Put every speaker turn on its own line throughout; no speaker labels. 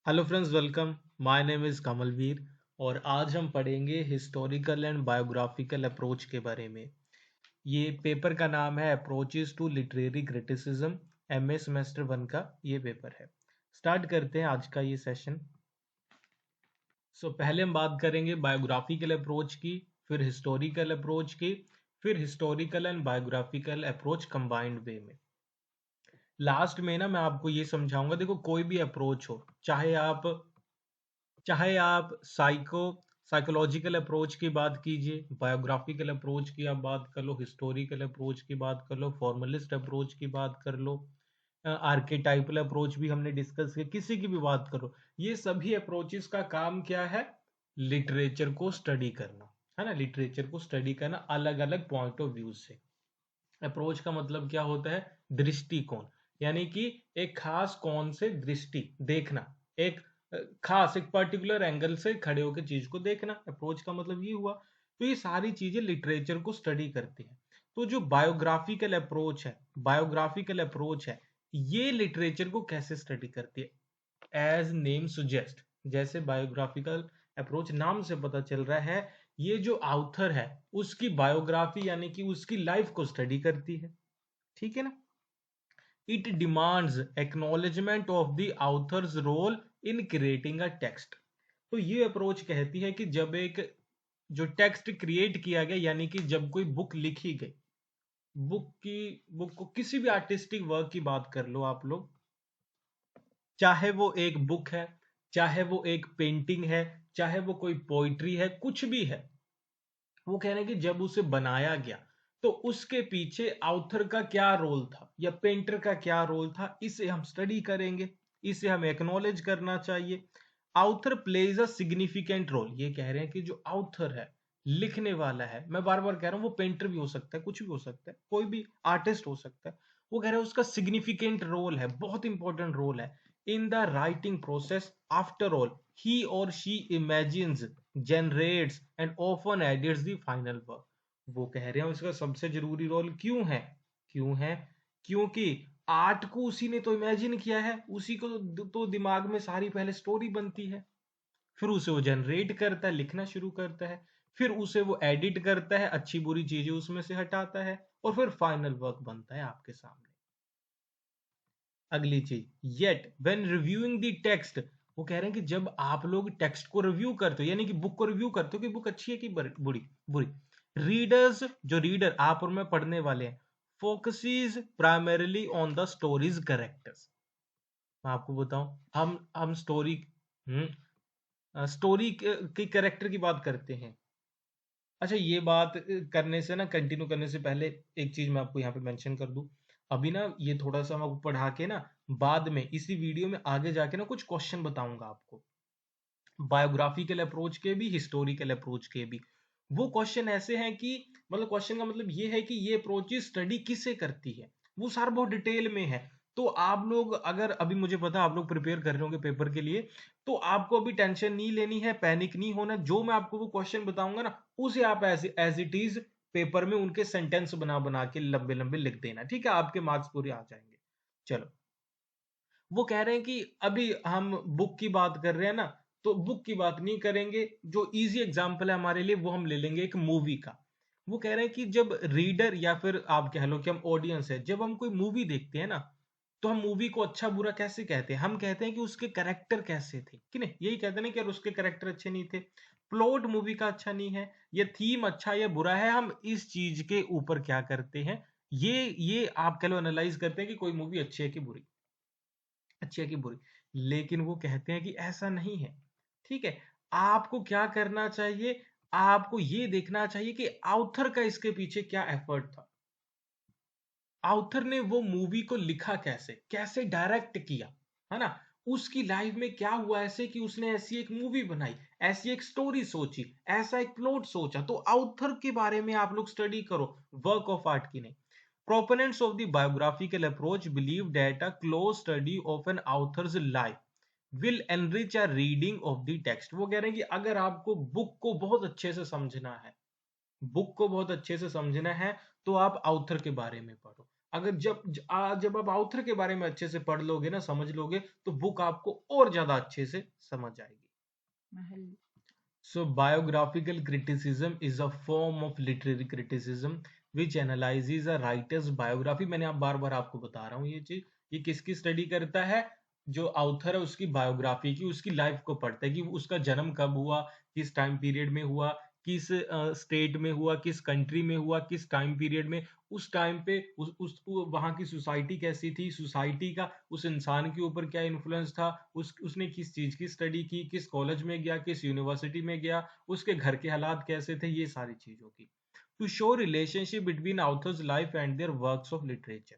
Hello friends, welcome. My name is Kamalveer और आज हम पढ़ेंगे हिस्टोरिकल एंड बायोग्राफिकल अप्रोच के बारे में। ये पेपर का नाम है approaches to literary criticism. MA semester 1 का ये पेपर है। स्टार्ट करते हैं आज का ये सेशन। पहले हम बात करेंगे बायोग्राफिकल अप्रोच की, फिर हिस्टोरिकल अप्रोच की, फिर historical and biographical approach combined way में। लास्ट में ना मैं आपको ये समझाऊंगा। देखो, कोई भी अप्रोच हो, चाहे आप साइकोलॉजिकल अप्रोच की बात कीजिए, बायोग्राफिकल अप्रोच की आप बात कर लो, हिस्टोरिकल अप्रोच की बात कर लो, फॉर्मलिस्ट अप्रोच की बात कर लो, आर्केटाइपल अप्रोच भी हमने डिस्कस किया, किसी की भी बात करो, ये सभी अप्रोचेस का काम क्या है? लिटरेचर को स्टडी करना, है ना। लिटरेचर को स्टडी करना अलग अलग पॉइंट ऑफ व्यू से। अप्रोच का मतलब क्या होता है? दृष्टिकोण, यानी कि एक खास कौन से दृष्टि देखना, एक खास एक पर्टिकुलर एंगल से खड़े होकर चीज को देखना। अप्रोच का मतलब ये हुआ। तो ये सारी चीजें लिटरेचर को स्टडी करती हैं। तो जो बायोग्राफिकल अप्रोच है, ये लिटरेचर को कैसे स्टडी करती है? एज नेम सुजेस्ट, जैसे बायोग्राफिकल अप्रोच नाम से पता चल रहा है, ये जो ऑथर है उसकी बायोग्राफी यानी कि उसकी लाइफ को स्टडी करती है। ठीक है ना। It demands acknowledgement of the author's role in creating a text. तो ये अप्रोच कहती है कि जब एक जो टेक्स्ट क्रिएट किया गया, यानी कि जब कोई बुक लिखी गई, बुक को किसी भी आर्टिस्टिक वर्क की बात कर लो आप लोग, चाहे वो एक बुक है, चाहे वो एक पेंटिंग है, चाहे वो कोई पोइट्री है, कुछ भी है, वो कह रहे हैं कि जब उसे बनाया गया तो उसके पीछे ऑथर का क्या रोल था या पेंटर का क्या रोल था, इसे हम स्टडी करेंगे। इसे हमें एक्नॉलेज करना चाहिए। Author plays a significant role. ये कह रहे हैं कि जो ऑथर है, लिखने वाला है, मैं बार बार कह रहा हूं, वो पेंटर भी हो सकता है, कुछ भी हो सकता है, कोई भी आर्टिस्ट हो सकता है। वो कह रहे हैं उसका सिग्निफिकेंट रोल है, बहुत इंपॉर्टेंट रोल है in the writing process. After all, he or she imagines, generates and often edits the final work। वो कह रहे हैं उसका सबसे जरूरी रोल क्यों है? क्योंकि आर्ट को उसी ने तो इमेजिन किया है, उसी को तो दिमाग में सारी पहले स्टोरी बनती है, फिर उसे वो जनरेट करता है, लिखना शुरू करता है, फिर उसे वो एडिट करता है, अच्छी बुरी चीजें उसमें से हटाता है, और फिर फाइनल वर्क बनता है आपके सामने। अगली चीज, yet when reviewing the text, वो कह रहे हैं कि जब आप लोग टेक्स्ट को रिव्यू करते हो, यानी कि बुक को रिव्यू करते हो कि बुक अच्छी है कि बुरी बुरी, रीडर्स, जो रीडर आप और मैं पढ़ने वाले हैं, focuses primarily on the stories characters. मैं आपको बताऊं, हम स्टोरी की कैरेक्टर की बात करते हैं। अच्छा, ये बात करने से ना, कंटिन्यू करने से पहले एक चीज मैं आपको यहाँ पे मेंशन कर दूं। अभी ना ये थोड़ा सा मैं आपको पढ़ा के ना, बाद में इसी वीडियो में आगे जाके ना कुछ क्वेश्चन बताऊंगा आपको, बायोग्राफिकल अप्रोच के भी, हिस्टोरिकल अप्रोच के भी। वो क्वेश्चन ऐसे हैं कि, मतलब क्वेश्चन का मतलब ये है कि ये अप्रोचेस स्टडी किससे करती है, वो सारा बहुत डिटेल में है। तो आप लोग, अगर अभी मुझे पता आप लोग प्रिपेयर कर रहे होंगे पेपर के लिए, तो आपको अभी टेंशन नहीं लेनी है, पैनिक नहीं होना। जो मैं आपको वो क्वेश्चन बताऊंगा ना, उसे आप एज इट इज पेपर में उनके सेंटेंस बना बना के लंबे लंबे लिख देना, ठीक है? आपके मार्क्स पूरे आ जाएंगे। चलो, वो कह रहे हैं कि अभी हम बुक की बात कर रहे हैं ना, तो बुक की बात नहीं करेंगे। जो इजी एग्जांपल है हमारे लिए, वो हम ले लेंगे एक मूवी का। वो कह रहे हैं कि जब रीडर, या फिर आप कह लो कि हम ऑडियंस है, जब हम कोई मूवी देखते हैं ना, तो हम मूवी को अच्छा बुरा कैसे कहते हैं? हम कहते हैं कि उसके करेक्टर कैसे थे, कि नहीं? यही कहते हैं ना कि यार उसके करेक्टर अच्छे नहीं थे, प्लॉट मूवी का अच्छा नहीं है, या थीम अच्छा या बुरा है। हम इस चीज के ऊपर क्या करते हैं, ये आप कह लो एनालाइज करते हैं कि कोई मूवी अच्छी है कि बुरी, अच्छी है कि बुरी। लेकिन वो कहते हैं कि ऐसा नहीं है। ठीक है, आपको क्या करना चाहिए? आपको ये देखना चाहिए कि ऑथर का इसके पीछे क्या एफर्ट था, ऑथर ने वो मूवी को लिखा कैसे, कैसे डायरेक्ट किया, है ना। उसकी लाइफ में क्या हुआ ऐसे कि उसने ऐसी एक मूवी बनाई, ऐसी एक स्टोरी सोची, ऐसा एक प्लॉट सोचा। तो ऑथर के बारे में आप लोग स्टडी करो, वर्क ऑफ आर्ट की नहीं। Proponents of the biographical approach believe that a close study of an author's life will enrich a reading of the text। वो कह रहे हैं कि अगर आपको बुक को बहुत अच्छे से समझना है, बुक को बहुत अच्छे से समझना है, तो आप ऑथर के बारे में पढ़ो। अगर जब आप ऑथर के बारे में अच्छे से पढ़ लोगे ना, समझ लोगे, तो बुक आपको और ज्यादा अच्छे से समझ आएगी।
महल।
So biographical criticism is a form of literary criticism which analyzes a writer's biography। मैंने आप बार बार आपको बता रहा हूँ ये चीज, ये किसकी स्टडी करता है? जो ऑथर है उसकी बायोग्राफी की, उसकी लाइफ को पढ़ता है कि उसका जन्म कब हुआ, किस टाइम पीरियड में हुआ, किस स्टेट में हुआ, किस कंट्री में हुआ, किस टाइम पीरियड में, उस टाइम पे वहाँ की सोसाइटी कैसी थी, सोसाइटी का उस इंसान के ऊपर क्या इन्फ्लुएंस था, उसने किस चीज की स्टडी की, किस कॉलेज में गया, किस यूनिवर्सिटी में गया, उसके घर के हालात कैसे थे, ये सारी चीजों की। To show relationship between author's life and their works of literature.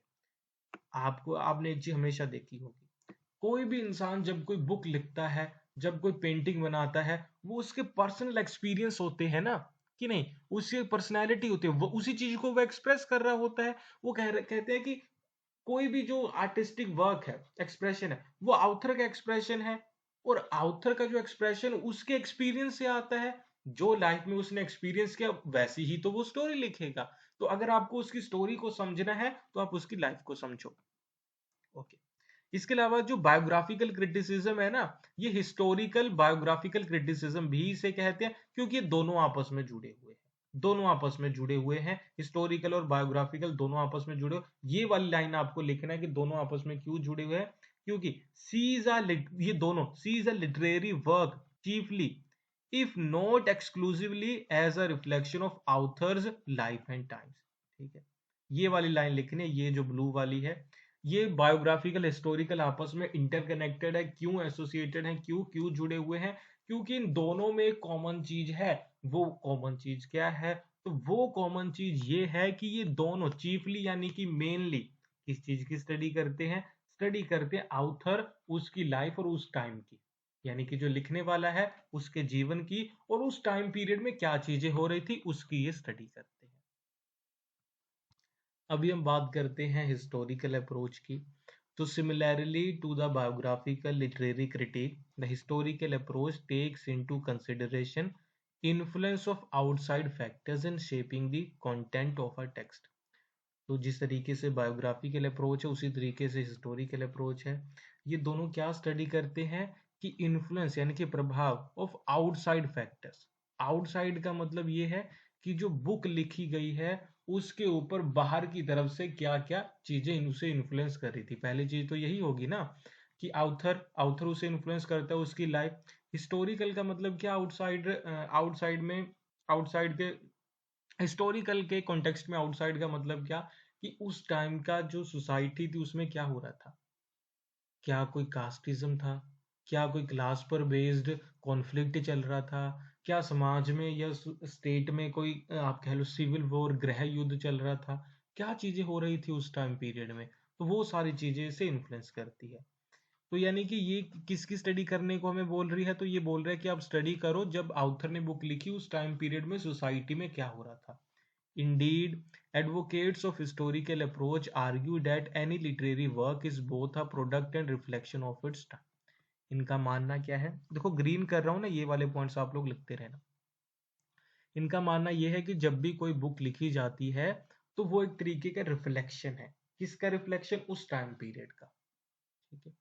आपने एक चीज हमेशा देखी होगी, कोई भी इंसान जब कोई बुक लिखता है, जब कोई पेंटिंग बनाता है, वो उसके पर्सनल एक्सपीरियंस होते हैं ना, कि नहीं? उसकी पर्सनैलिटी होती है, वो उसी चीज को वो एक्सप्रेस कर रहा होता है। वो कहते हैं कि कोई भी जो आर्टिस्टिक वर्क है, एक्सप्रेशन है, वो ऑथर का एक्सप्रेशन है, और ऑथर का जो एक्सप्रेशन उसके एक्सपीरियंस से आता है। जो लाइफ में उसने एक्सपीरियंस किया वैसी ही तो वो स्टोरी लिखेगा। तो अगर आपको उसकी स्टोरी को समझना है तो आप उसकी लाइफ को समझो। ओके। इसके अलावा जो बायोग्राफिकल क्रिटिसिज्म है ना, ये हिस्टोरिकल बायोग्राफिकल क्रिटिसिज्म भी इसे कहते हैं, क्योंकि ये दोनों आपस में जुड़े हुए हैं, दोनों आपस में जुड़े हुए हैं, हिस्टोरिकल और बायोग्राफिकल दोनों आपस में जुड़े हुए। ये वाली लाइन आपको लिखना है कि दोनों आपस में क्यों जुड़े हुए हैं, क्योंकि ये दोनों sees a literary work chiefly if not exclusively as a reflection of author's life and times. ठीक है, ये वाली लाइन लिखनी है, ये जो ब्लू वाली है। ये बायोग्राफिकल हिस्टोरिकल आपस में इंटरकनेक्टेड है, क्यों एसोसिएटेड है, क्यों क्यों जुड़े हुए हैं? क्योंकि इन दोनों में एक कॉमन चीज है। वो कॉमन चीज क्या है? तो वो कॉमन चीज ये है कि ये दोनों चीफली यानी कि मेनली किस चीज की स्टडी करते हैं? स्टडी करते हैं आउथर, उसकी लाइफ और उस टाइम की, यानी कि जो लिखने वाला है उसके जीवन की और उस टाइम पीरियड में क्या चीजें हो रही थी उसकी ये स्टडी करते हैं। अभी हम बात करते हैं हिस्टोरिकल अप्रोच की। तो similarly to the biographical literary critic, the historical approach takes into consideration influence of outside factors in shaping the content of a text. तो जिस तरीके से बायोग्राफिकल अप्रोच है उसी तरीके से हिस्टोरिकल अप्रोच है। ये दोनों क्या स्टडी करते हैं कि इन्फ्लुएंस यानी कि प्रभाव ऑफ आउटसाइड फैक्टर्स। आउटसाइड का मतलब ये है कि जो बुक लिखी गई है उसके ऊपर बाहर की तरफ से क्या क्या चीजें उसे इन्फ्लुएंस कर रही थी। पहली चीज तो यही होगी ना कि आउथर आउथर उसे इन्फ्लुएंस करता है, उसकी लाइफ। हिस्टोरिकल का मतलब क्या? आउटसाइड, आउटसाइड में, आउटसाइड के हिस्टोरिकल के कॉन्टेक्स्ट में आउटसाइड का मतलब क्या? कि उस टाइम का जो सोसाइटी थी उसमें क्या हो रहा था? क्या कोई कास्टिज्म था? क्या कोई क्लास पर बेस्ड कॉन्फ्लिक्ट चल रहा था? क्या समाज में या स्टेट में कोई आप कह लो सिविल वॉर, गृह युद्ध चल रहा था? क्या चीजें हो रही थी उस टाइम पीरियड में? तो वो सारी चीजें इसे इन्फ्लुएंस करती है। तो यानी कि ये किसकी स्टडी करने को हमें बोल रही है? तो ये बोल रहा है कि आप स्टडी करो जब ऑथर ने बुक लिखी उस टाइम पीरियड में सोसाइटी में क्या हो रहा था। Indeed, advocates of historical approach argue that any literary work is both a product and reflection of its time। इनका मानना क्या है? देखो ग्रीन कर रहा हूं ना, ये वाले पॉइंट्स आप लोग लिखते रहना। इनका मानना यह है कि जब भी कोई बुक लिखी जाती है तो वो एक तरीके का रिफ्लेक्शन है। किसका रिफ्लेक्शन? उस टाइम पीरियड का। ठीक है।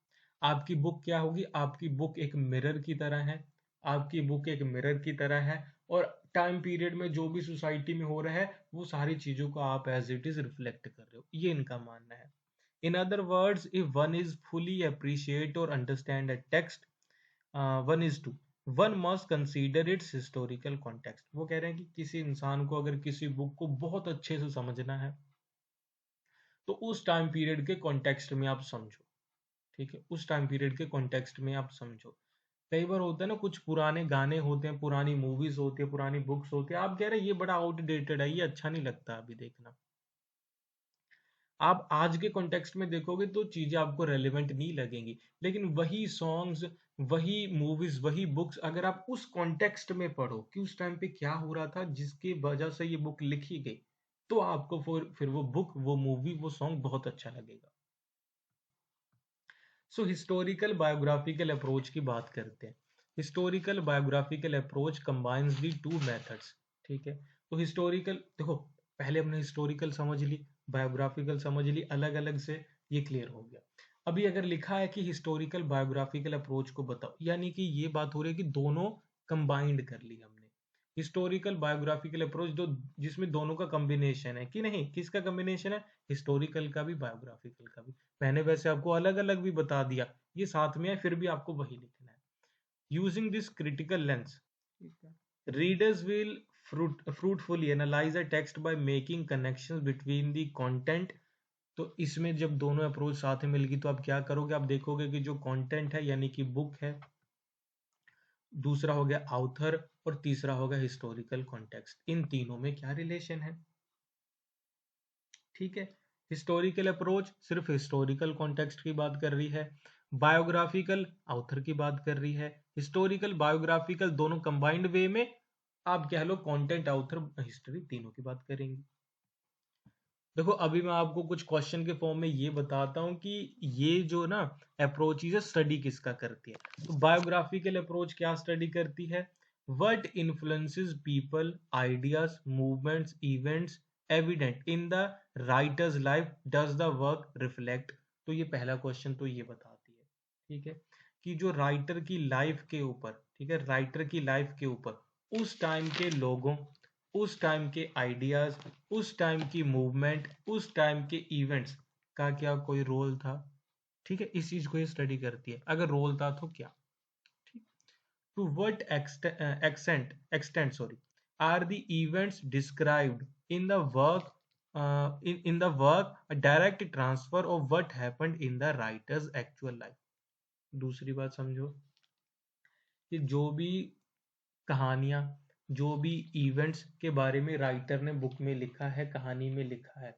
आपकी बुक क्या होगी? आपकी बुक एक मिरर की तरह है। आपकी बुक एक मिरर की तरह है, और टाइम पीरियड में जो भी सोसाइटी में हो रहा है वो सारी चीजों को आप एज इट इज रिफ्लेक्ट कर रहे हो, ये इनका मानना है। In other words, if one is fully appreciate और understand a text, one is to one must consider its historical context. वो कह रहे हैं कि किसी इंसान को अगर किसी बुक को बहुत अच्छे से समझना है तो उस टाइम पीरियड के कॉन्टेक्स्ट में आप समझो। ठीक है, उस टाइम पीरियड के कॉन्टेक्स्ट में आप समझो। कई बार होता है ना, कुछ पुराने गाने होते हैं, पुरानी मूवीज होती है, पुरानी बुक्स होती है, आप कह रहे हैं ये बड़ा आउटडेटेड है, ये अच्छा नहीं लगता अभी देखना। आप आज के कॉन्टेक्स्ट में देखोगे तो चीजें आपको रेलेवेंट नहीं लगेंगी, लेकिन वही सॉन्ग्स, वही मूवीज, वही बुक्स अगर आप उस कॉन्टेक्स्ट में पढ़ो कि उस टाइम पे क्या हो रहा था जिसकी वजह से ये बुक लिखी गई, तो आपको फिर वो बुक, वो मूवी, वो सॉन्ग बहुत अच्छा लगेगा। सो हिस्टोरिकल बायोग्राफिकल अप्रोच की बात करते हैं। हिस्टोरिकल बायोग्राफिकल अप्रोच कंबाइंस दी टू मेथड्स। ठीक है, तो हिस्टोरिकल देखो, पहले हमने हिस्टोरिकल समझ ली, बायोग्राफिकल समझ ली अलग अलग से, ये क्लियर हो गया। अभी अगर लिखा है कि हिस्टोरिकल बायोग्राफिकल अप्रोच को बताओ, यानी कि ये बात हो रही है कि दोनों कंबाइंड कर ली हमने। हिस्टोरिकल बायोग्राफिकल अप्रोच दो, जिसमें दोनों का कॉम्बिनेशन है कि नहीं, किसका कॉम्बिनेशन है, हिस्टोरिकल का भी बायोग्राफिकल का भी। मैंने वैसे आपको अलग अलग भी बता दिया, ये साथ में है, फिर भी आपको वही लिखना है। Using this critical lens, readers will fruitfully analyze a text by making connections between the content। तो इसमें जब दोनों अप्रोच साथ में मिलगी तो आप क्या करोगे, आप देखोगे कि जो कंटेंट है यानी कि बुक है, दूसरा हो गया ऑथर, और तीसरा होगा हिस्टोरिकल कॉन्टेक्स्ट, इन तीनों में क्या रिलेशन है। ठीक है, हिस्टोरिकल अप्रोच सिर्फ हिस्टोरिकल कॉन्टेक्स्ट की बात कर रही है, बायोग्राफिकल ऑथर की बात कर रही है, हिस्टोरिकल बायोग्राफिकल दोनों कंबाइंड वे में, आप कह लो कंटेंट ऑथर हिस्ट्री तीनों की बात करेंगे। देखो अभी मैं आपको कुछ क्वेश्चन के फॉर्म में ये बताता हूँ कि ये जो ना अप्रोच है स्टडी किसका करती है। तो बायोग्राफिकल अप्रोच क्या स्टडी करती है, what influences people, ideas, movements, events evident in the writers life, does the work reflect. तो ये पहला क्वेश्चन तो ये बताती है, ठीक है, कि जो राइटर की लाइफ के ऊपर, ठीक है, राइटर की लाइफ के ऊपर उस टाइम के लोगों, उस टाइम के आइडियाज, उस टाइम की मूवमेंट, उस टाइम के इवेंट्स का क्या कोई रोल था। ठीक है, इस चीज को ये स्टडी करती है, अगर रोल था तो क्या। ठीक, to what extent sorry are the events described in the work, in the work a direct transfer of what happened in the writer's actual life. दूसरी बात समझो कि जो भी कहानियां, जो भी इवेंट्स के बारे में राइटर ने बुक में लिखा है, कहानी में लिखा है,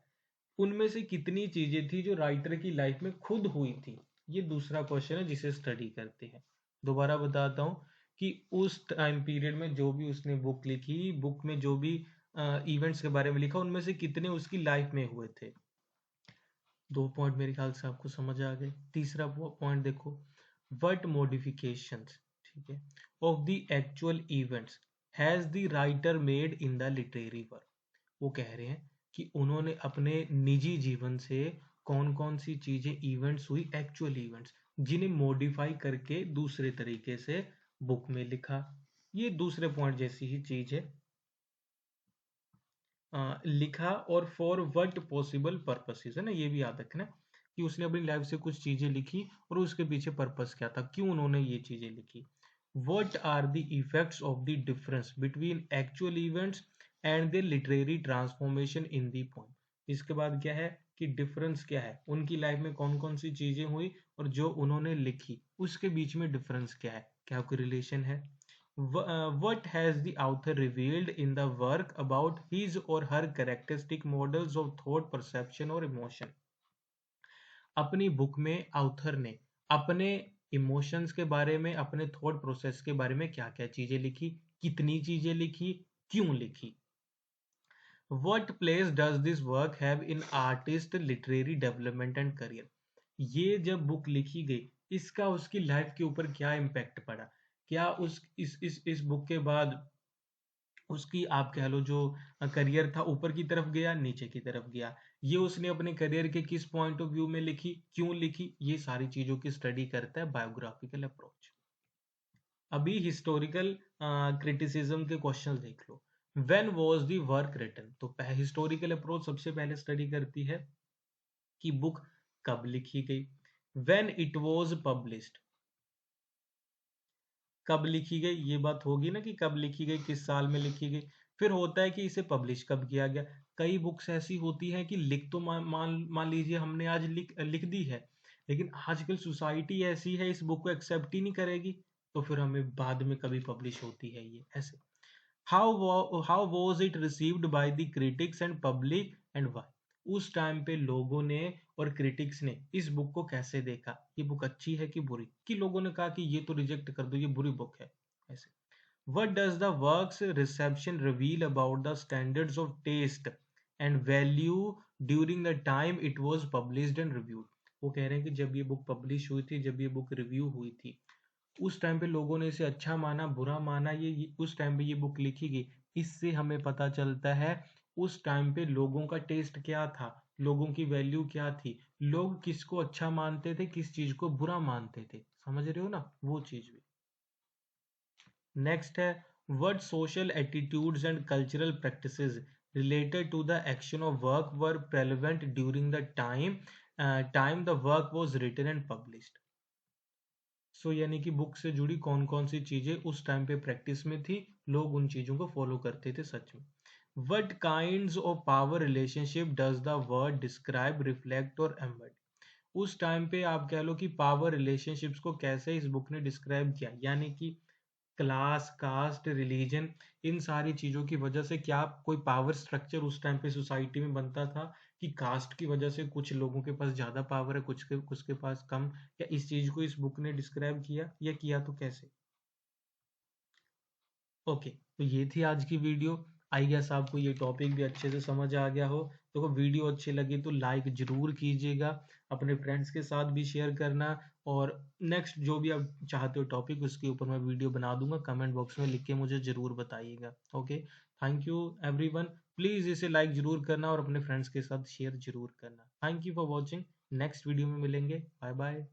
उनमें से कितनी चीजें थी जो राइटर की लाइफ में खुद हुई थी। ये दूसरा क्वेश्चन है जिसे स्टडी करते हैं। दोबारा बताता हूँ कि उस टाइम पीरियड में जो भी उसने बुक लिखी, बुक में जो भी इवेंट्स के बारे में लिखा, उनमें से कितने उसकी लाइफ में हुए थे। दो पॉइंट मेरे ख्याल से आपको समझ आ गए। तीसरा पॉइंट देखो, व्हाट मॉडिफिकेशंस, ठीक है, of the actual events has the writer made in the literary work. वो कह रहे हैं कि उन्होंने अपने निजी जीवन से कौन कौन सी चीजें इवेंट्स हुई, एक्चुअल इवेंट्स, जिन्हें मॉडिफाई करके दूसरे तरीके से बुक में लिखा। ये दूसरे पॉइंट जैसी ही चीज है, लिखा और फॉर व्हाट पॉसिबल पर्पसेस, है ना, ये भी याद रखना कि उसने अपनी लाइफ से कुछ चीजें लिखी और उसके पीछे पर्पस क्या था, क्यों उन्होंने ये चीजें लिखी। What are the effects of the difference between actual events and the literary transformation in the poem. इसके बाद क्या है कि डिफरेंस क्या है, उनकी लाइफ में कौन कौन सी चीजें हुई और जो उन्होंने लिखी उसके बीच में डिफरेंस क्या है, क्या कोई रिलेशन है। What has the author revealed in the work about his or her characteristic models of thought, perception और emotion। अपनी बुक में ऑथर ने अपने इमोशंस के बारे में, अपने थॉट प्रोसेस के बारे में क्या क्या चीजें लिखी, कितनी चीजें लिखी, क्यों लिखी। What place does this work have in artist literary development and career। ये जब बुक लिखी गई, इसका उसकी लाइफ के ऊपर क्या इम्पैक्ट पड़ा, क्या उस इस बुक के बाद उसकी, आप कह लो, जो करियर था ऊपर की तरफ गया, नीचे की तरफ गया, ये उसने अपने करियर के किस पॉइंट ऑफ व्यू में लिखी, क्यों लिखी, ये सारी चीजों की स्टडी करता है बायोग्राफिकल अप्रोच। अभी हिस्टोरिकल क्रिटिसिज्म के क्वेश्चन देख लो। When was the work written, तो हिस्टोरिकल अप्रोच सबसे पहले स्टडी करती है कि बुक कब लिखी गई। व्हेन इट वाज पब्लिश्ड, कब लिखी गई, ये बात होगी ना कि कब लिखी गई, किस साल में लिखी गई। फिर होता है कि इसे पब्लिश कब किया गया। कई बुक्स ऐसी होती हैं कि लिख तो मान लीजिए हमने आज लिख लिख दी है, लेकिन आजकल सोसाइटी ऐसी है इस बुक को एक्सेप्ट ही नहीं करेगी, तो फिर हमें बाद में कभी पब्लिश होती है ये ऐसे। How was it received by the critics and public and why. उस टाइम पे लोगों ने और क्रिटिक्स ने इस बुक को कैसे देखा, ये बुक अच्छी है कि बुरी, कि लोगों ने कहा कि ये तो रिजेक्ट कर दो, ये बुरी बुक है ऐसे। What does the work's reception reveal about the standards of taste and value during the time it was published and reviewed। वो कह रहे हैं कि जब ये बुक पब्लिश हुई थी, जब ये बुक रिव्यू हुई थी, उस टाइम पे लोगों ने इसे अच्छा माना, बुरा माना, ये उस टाइम पे ये बुक लिखी गई, इससे हमें पता चलता है उस टाइम पे लोगों का टेस्ट क्या था, लोगों की वैल्यू क्या थी, लोग किसको अच्छा मानते थे, किस चीज को बुरा मानते थे, समझ रहे हो ना, वो चीज भी। नेक्स्ट है, what social attitudes and cultural practices related to the action of work were prevalent during the time the work was written and published। सो यानी कि बुक से जुड़ी कौन कौन सी चीजें उस टाइम पे प्रैक्टिस में थी, लोग उन चीजों को फॉलो करते थे सच में। What kinds of power relationship does the word describe, reflect और embody। उस टाइम पे आप कह लो कि पावर रिलेशनशिप्स को कैसे इस बुक ने डिस्क्राइब किया, यानी कि क्लास, कास्ट, रिलीजन, इन सारी चीजों की वजह से क्या कोई पावर स्ट्रक्चर उस टाइम पे सोसाइटी में बनता था कि कास्ट की वजह से कुछ लोगों के पास ज्यादा पावर है, कुछ के पास कम, या इस चीज को इस बुक ने डिस्क्राइब किया, या किया तो कैसे। ओके, तो ये थी आज की वीडियो। आई गेस आपको ये टॉपिक भी अच्छे से समझ आ गया हो। तो वीडियो अच्छी लगी तो लाइक जरूर कीजिएगा, अपने फ्रेंड्स के साथ भी शेयर करना, और नेक्स्ट जो भी आप चाहते हो टॉपिक उसके ऊपर मैं वीडियो बना दूंगा, कमेंट बॉक्स में लिख के मुझे जरूर बताइएगा। Okay, thank you everyone. Please इसे लाइक जरूर करना और अपने फ्रेंड्स के साथ शेयर जरूर करना। Thank you for watching. Next video में मिलेंगे। Bye bye.